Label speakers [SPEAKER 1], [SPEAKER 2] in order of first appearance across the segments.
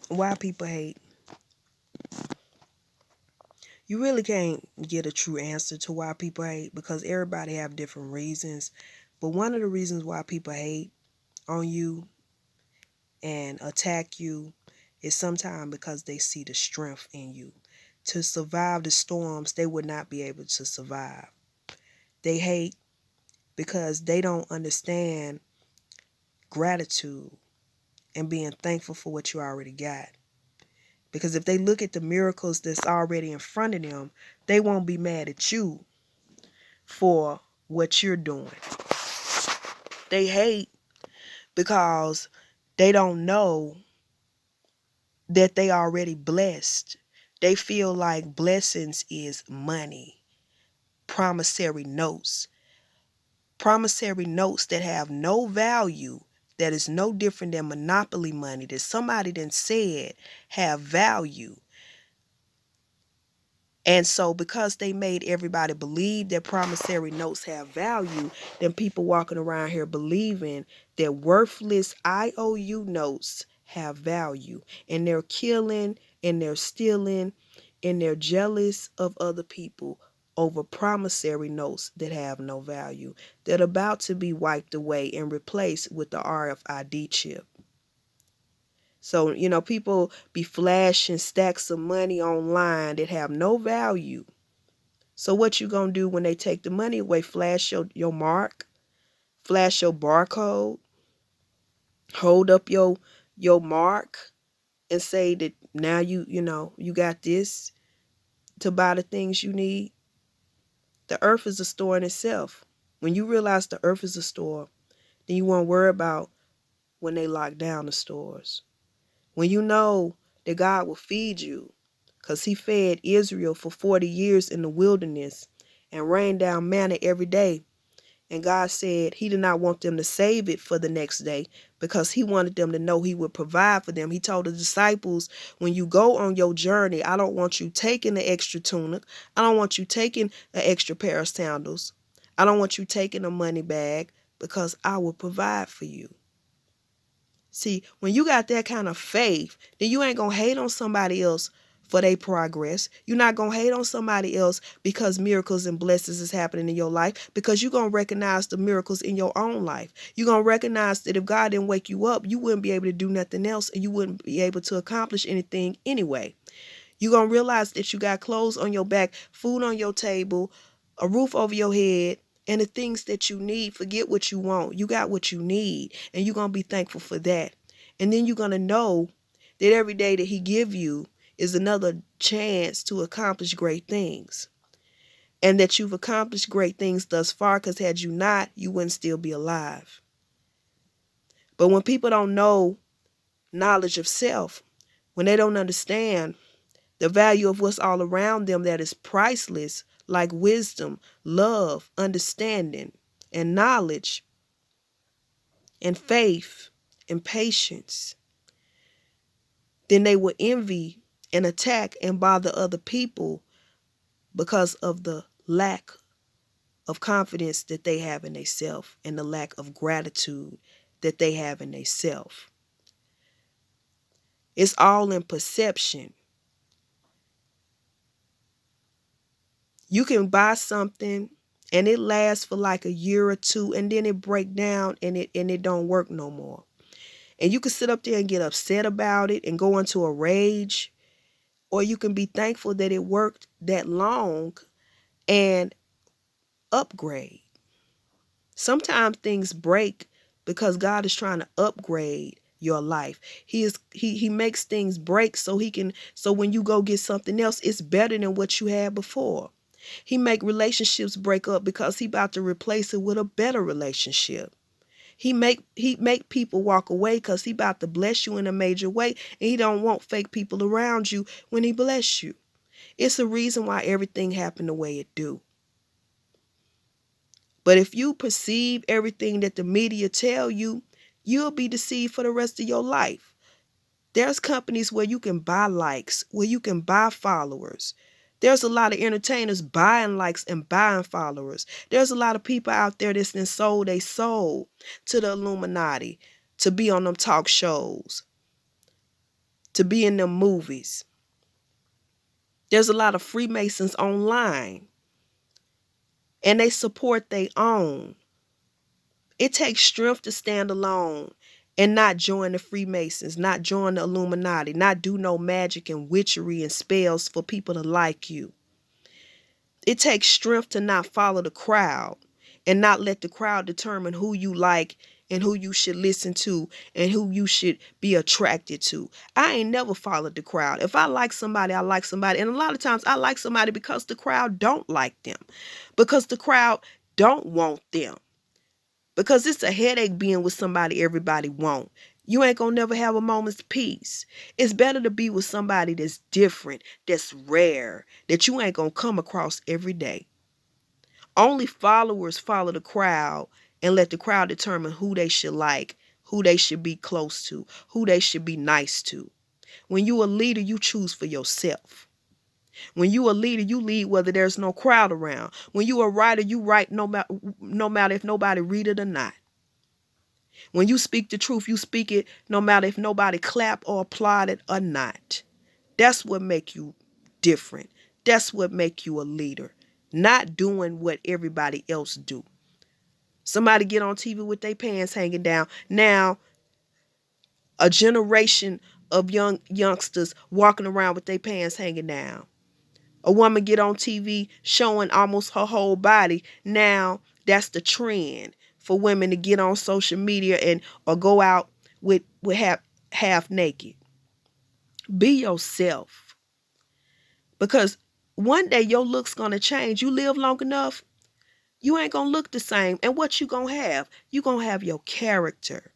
[SPEAKER 1] Why people hate? You really can't get a true answer to why people hate because everybody have different reasons. But one of the reasons why people hate on you and attack you is sometimes because they see the strength in you. To survive the storms, they would not be able to survive. They hate because they don't understand gratitude and being thankful for what you already got. Because if they look at the miracles that's already in front of them, they won't be mad at you for what you're doing. They hate because they don't know that they already blessed. They feel like blessings is money, promissory notes. Promissory notes that have no value, that is no different than monopoly money that somebody then said have value. And so because they made everybody believe that promissory notes have value, then people walking around here believing that worthless IOU notes have value. And they're killing and they're stealing and they're jealous of other people over promissory notes that have no value, that are about to be wiped away and replaced with the RFID chip. So, people be flashing stacks of money online that have no value. So what you gonna do when they take the money away? Flash your mark, flash your barcode, hold up your mark and say that now you got this to buy the things you need. The earth is a store in itself. When you realize the earth is a store, then you won't worry about when they lock down the stores. When you know that God will feed you, because he fed Israel for 40 years in the wilderness and rained down manna every day. And God said he did not want them to save it for the next day because he wanted them to know he would provide for them. He told the disciples, when you go on your journey, I don't want you taking the extra tunic. I don't want you taking an extra pair of sandals. I don't want you taking a money bag because I will provide for you. See, when you got that kind of faith, then you ain't going to hate on somebody else for their progress. You're not going to hate on somebody else because miracles and blessings is happening in your life, because you're going to recognize the miracles in your own life. You're going to recognize that if God didn't wake you up, you wouldn't be able to do nothing else and you wouldn't be able to accomplish anything anyway. You're going to realize that you got clothes on your back, food on your table, a roof over your head, and the things that you need. Forget what you want. You got what you need, and you're going to be thankful for that. And then you're going to know that every day that he give you is another chance to accomplish great things. And that you've accomplished great things thus far, because had you not, you wouldn't still be alive. But when people don't know knowledge of self, when they don't understand the value of what's all around them that is priceless, like wisdom, love, understanding, and knowledge, and faith, and patience, then they will envy and attack and bother other people because of the lack of confidence that they have in themselves and the lack of gratitude that they have in themselves. It's all in perception. You can buy something and it lasts for like a year or two and then it break down and it don't work no more. And you can sit up there and get upset about it and go into a rage, or you can be thankful that it worked that long and upgrade. Sometimes things break because God is trying to upgrade your life. He makes things break so when you go get something else, it's better than what you had before. He make relationships break up because he about to replace it with a better relationship. He make people walk away because he about to bless you in a major way, and he don't want fake people around you when he bless you. It's a reason why everything happened the way it do. But if you perceive everything that the media tell you, you'll be deceived for the rest of your life. There's companies where you can buy likes, where you can buy followers. There's a lot of entertainers buying likes and buying followers. There's a lot of people out there that's been sold their soul to the Illuminati to be on them talk shows. to be in them movies. There's a lot of Freemasons online, and they support their own. It takes strength to stand alone and not join the Freemasons, not join the Illuminati, not do no magic and witchery and spells for people to like you. It takes strength to not follow the crowd and not let the crowd determine who you like and who you should listen to and who you should be attracted to. I ain't never followed the crowd. If I like somebody, I like somebody. And a lot of times I like somebody because the crowd don't like them, because the crowd don't want them, because it's a headache being with somebody everybody want. You ain't gonna never have a moment's peace. It's better to be with somebody that's different, that's rare, that you ain't gonna come across every day. Only followers follow the crowd and let the crowd determine who they should like, who they should be close to, who they should be nice to. When you a leader, you choose for yourself. When you a leader, you lead whether there's no crowd around. When you a writer, you write no matter if nobody read it or not. When you speak the truth, you speak it no matter if nobody clap or applaud it or not. That's what make you different. That's what make you a leader. Not doing what everybody else do. Somebody get on TV with their pants hanging down. Now, a generation of youngsters walking around with their pants hanging down. A woman get on TV showing almost her whole body. Now, that's the trend for women to get on social media and or go out with half naked. Be yourself. Because one day your look's gonna change. You live long enough, you ain't gonna look the same. And what you gonna have? You gonna have your character.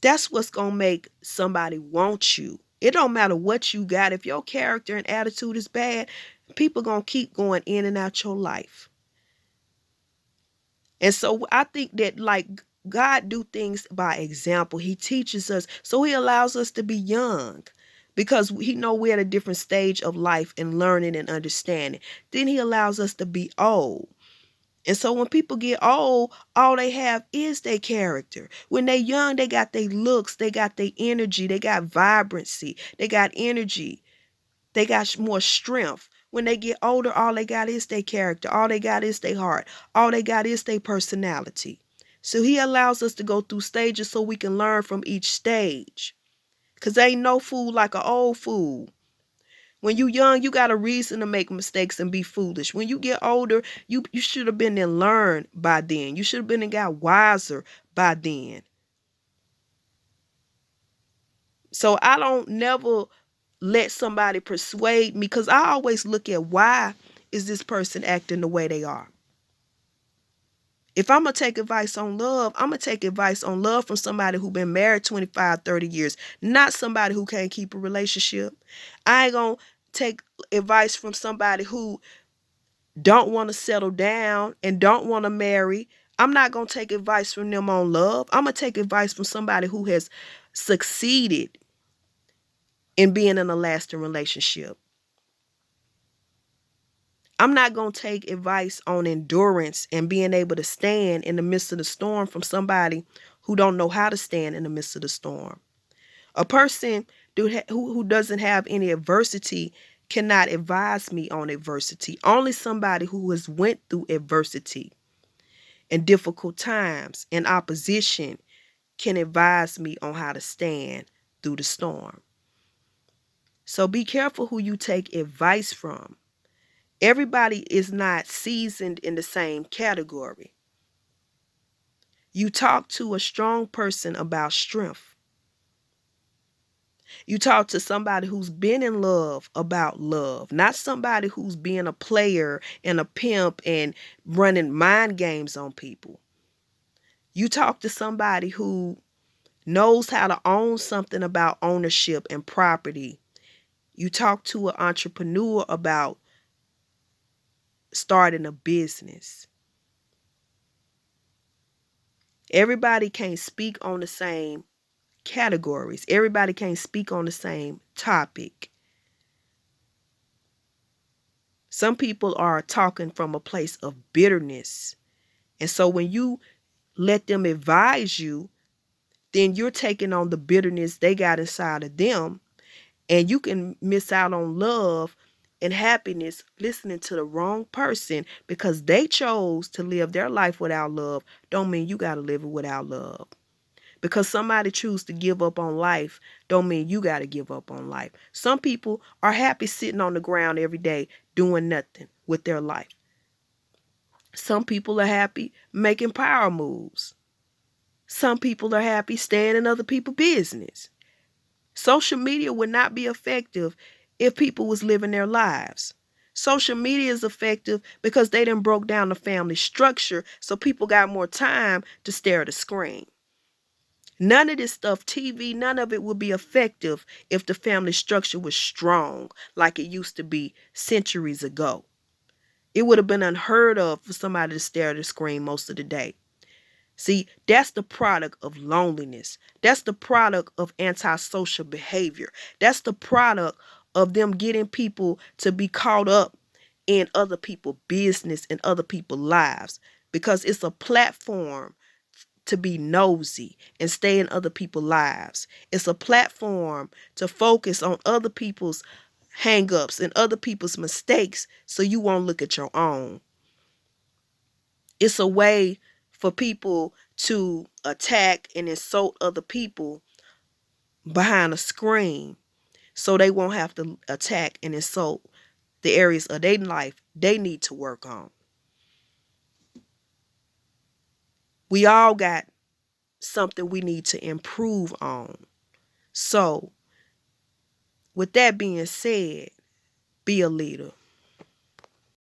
[SPEAKER 1] That's what's gonna make somebody want you. It don't matter what you got. If your character and attitude is bad, people gonna keep going in and out your life. And so I think that like God do things by example. He teaches us. So he allows us to be young because he know we're at a different stage of life and learning and understanding. Then he allows us to be old. And so when people get old, all they have is their character. When they're young, they got their looks, they got their energy, they got vibrancy, they got energy, they got more strength. When they get older, all they got is their character, all they got is their heart, all they got is their personality. So he allows us to go through stages so we can learn from each stage. Because ain't no fool like an old fool. When you young, you got a reason to make mistakes and be foolish. When you get older, you should have been and learned by then. You should have been and got wiser by then. So I don't never let somebody persuade me, because I always look at why is this person acting the way they are. If I'm going to take advice on love, I'm going to take advice on love from somebody who been married 25, 30 years, not somebody who can't keep a relationship. I ain't going to take advice from somebody who don't want to settle down and don't want to marry. I'm not going to take advice from them on love. I'm going to take advice from somebody who has succeeded in being in a lasting relationship. I'm not going to take advice on endurance and being able to stand in the midst of the storm from somebody who don't know how to stand in the midst of the storm. A person who doesn't have any adversity cannot advise me on adversity. Only somebody who has went through adversity and difficult times and opposition can advise me on how to stand through the storm. So be careful who you take advice from. Everybody is not seasoned in the same category. You talk to a strong person about strength. You talk to somebody who's been in love about love, not somebody who's being a player and a pimp and running mind games on people. You talk to somebody who knows how to own something about ownership and property. You talk to an entrepreneur about starting a business. Everybody can't speak on the same categories. Everybody can't speak on the same topic. Some people are talking from a place of bitterness. And so when you let them advise you, then you're taking on the bitterness they got inside of them, and you can miss out on love and happiness listening to the wrong person because they chose to live their life without love. Don't mean you got to live it without love. Because somebody choose to give up on life don't mean you got to give up on life. Some people are happy sitting on the ground every day doing nothing with their life. Some people are happy making power moves. Some people are happy staying in other people's business. Social media would not be effective if people was living their lives. Social media is effective because they done broke down the family structure so people got more time to stare at a screen. None of this stuff, TV, none of it would be effective if the family structure was strong like it used to be centuries ago. It would have been unheard of for somebody to stare at a screen most of the day. See, that's the product of loneliness. That's the product of antisocial behavior. That's the product of them getting people to be caught up in other people's business and other people's lives because it's a platform to be nosy and stay in other people's lives. It's a platform to focus on other people's hang-ups and other people's mistakes so you won't look at your own. It's a way for people to attack and insult other people behind a screen so they won't have to attack and insult the areas of their life they need to work on. We all got something we need to improve on. So, with that being said, be a leader.